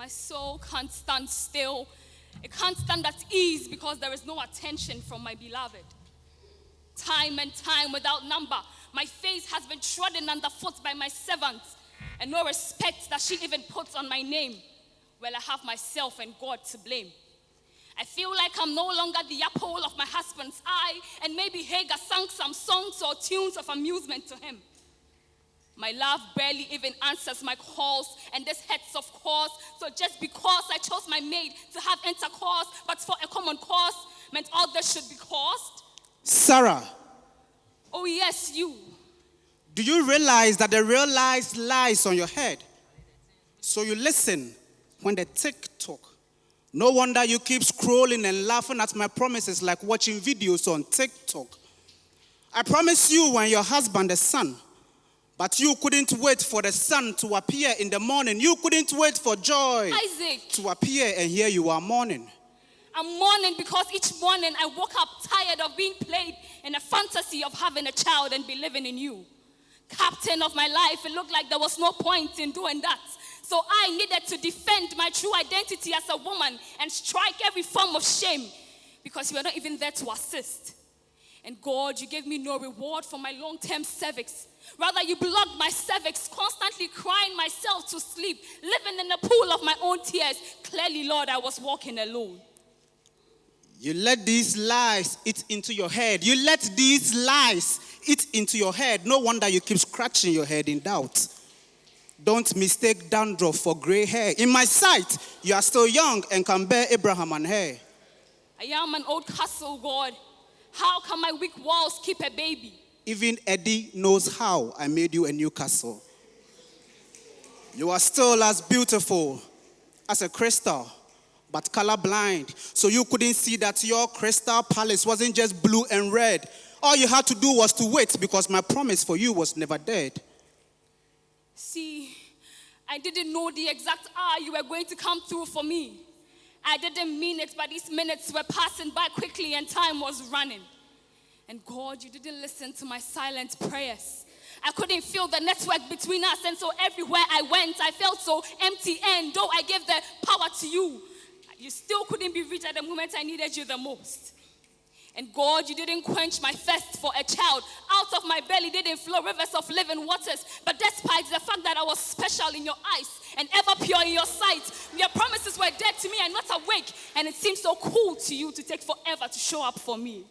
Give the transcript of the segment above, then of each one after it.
My soul can't stand still. It can't stand at ease because there is no attention from my beloved. Time and time without number, my face has been trodden underfoot by my servants, and no respect that she even puts on my name. Well, I have myself and God to blame. I feel like I'm no longer the apple of my husband's eye, and maybe Hagar sang some songs or tunes of amusement to him. My love barely even answers my calls, and this hurts, of course. So just because I chose my maid to have intercourse, but for a common cause, meant all this should be caused? Sarah, Oh yes, you. do you realize that the real lies on your head? So you listen when the tick tock. No wonder you keep scrolling and laughing at my promises like watching videos on TikTok. I promised you when your husband, the sun, but you couldn't wait for the sun to appear in the morning. You couldn't wait for joy Isaac, to appear, and here you are mourning. I'm mourning because each morning I woke up tired of being played in a fantasy of having a child and believing in you. Captain of my life, it looked like there was no point in doing that. So I needed to defend my true identity as a woman and strike every form of shame because you were not even there to assist. And God, you gave me no reward for my long-term cervix. Rather, you blocked my cervix, constantly crying myself to sleep, living in a pool of my own tears. Clearly, Lord, I was walking alone. You let these lies eat into your head. You let these lies eat into your head. No wonder you keep scratching your head in doubt. Don't mistake dandruff for gray hair. In my sight, you are still young and can bear Abraham and her. I am an old castle, God. How can my weak walls keep a baby? Even Eddie knows how I made you a new castle. You are still as beautiful as a crystal, but colorblind. So you couldn't see that your crystal palace wasn't just blue and red. All you had to do was to wait because my promise for you was never dead. See, I didn't know the exact hour you were going to come through for me. I didn't mean it, but these minutes were passing by quickly and time was running. And God, you didn't listen to my silent prayers. I couldn't feel the network between us, and so everywhere I went, I felt so empty. And though I gave the power to you, you still couldn't be reached at the moment I needed you the most. And God, you didn't quench my thirst for a child. Out of my belly didn't flow rivers of living waters. But despite the fact that I was special in your eyes and ever pure in your sight, your promises were dead to me and not awake. And it seemed so cool to you to take forever to show up for me.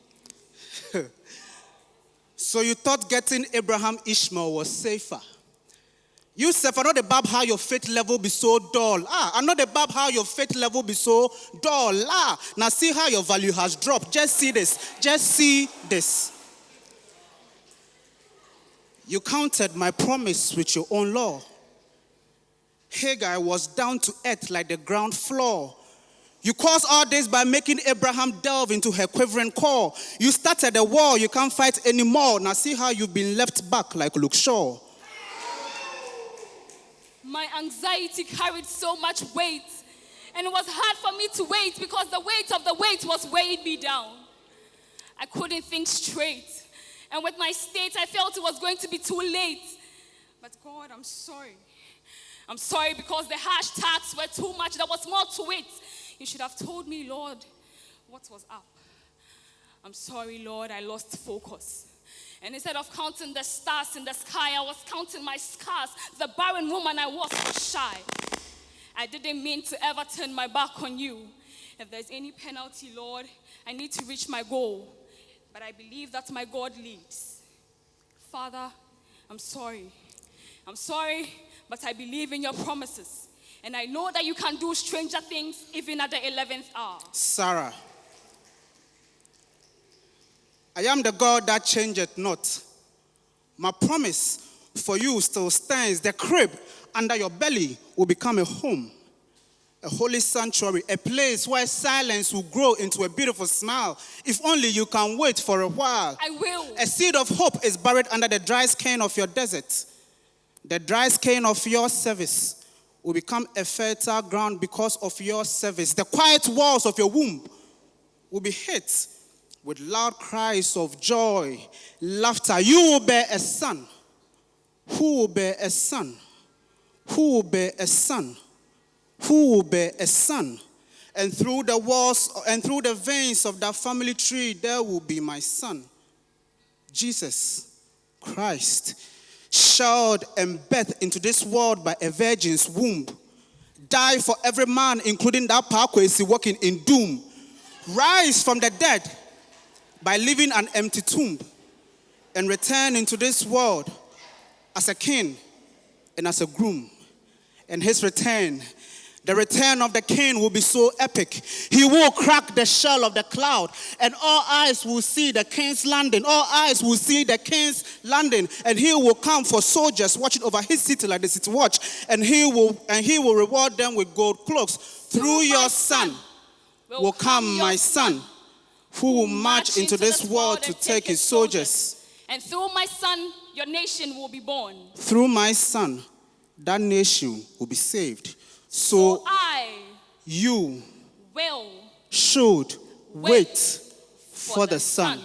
So you thought getting Abraham Ishmael was safer. You said, I know the bab how your faith level be so dull. I know the bab how your faith level be so dull. Now see how your value has dropped. Just see this. Just see this. You counted my promise with your own law. Hagar was down to earth like the ground floor. You caused all this by making Abraham delve into her quivering core. You started a war you can't fight anymore. Now see how you've been left back like Luke Shaw. My anxiety carried so much weight, and it was hard for me to wait because the weight of the weight was weighing me down. I couldn't think straight, and with my state, I felt it was going to be too late. But God, I'm sorry. I'm sorry because the hashtags were too much. There was more to it. You should have told me, Lord, what was up. I'm sorry, Lord, I lost focus. And instead of counting the stars in the sky, I was counting my scars. The barren woman I was shy. I didn't mean to ever turn my back on you. If there's any penalty, Lord, I need to reach my goal. But I believe that my God leads. Father, I'm sorry. I'm sorry, but I believe in your promises. And I know that you can do stranger things even at the 11th hour. Sarah, I am the God that changeth not. My promise for you still stands. The crib under your belly will become a home, a holy sanctuary, a place where silence will grow into a beautiful smile. If only you can wait for a while. I will. A seed of hope is buried under the dry skin of your desert. The dry skin of your service will become a fertile ground because of your service. The quiet walls of your womb will be hit with loud cries of joy, laughter. You will bear a son. Who will bear a son? Who will bear a son? who will bear a son. And through the walls and through the veins of that family tree, there will be my son, Jesus Christ, showered and birthed into this world by a virgin's womb. Die for every man, including that Parkway walking in doom. Rise from the dead by leaving an empty tomb. And return into this world as a king and as a groom. And his return, the return of the king, will be so epic. He will crack the shell of the cloud, and all eyes will see the king's landing. All eyes will see the king's landing, and he will come for soldiers watching over his city like the city watch, and he will reward them with gold cloaks. Through your son will come my son, who will march into this world to take his soldiers. And through my son, your nation will be born. Through my son, that nation will be saved. So you will should wait for the son.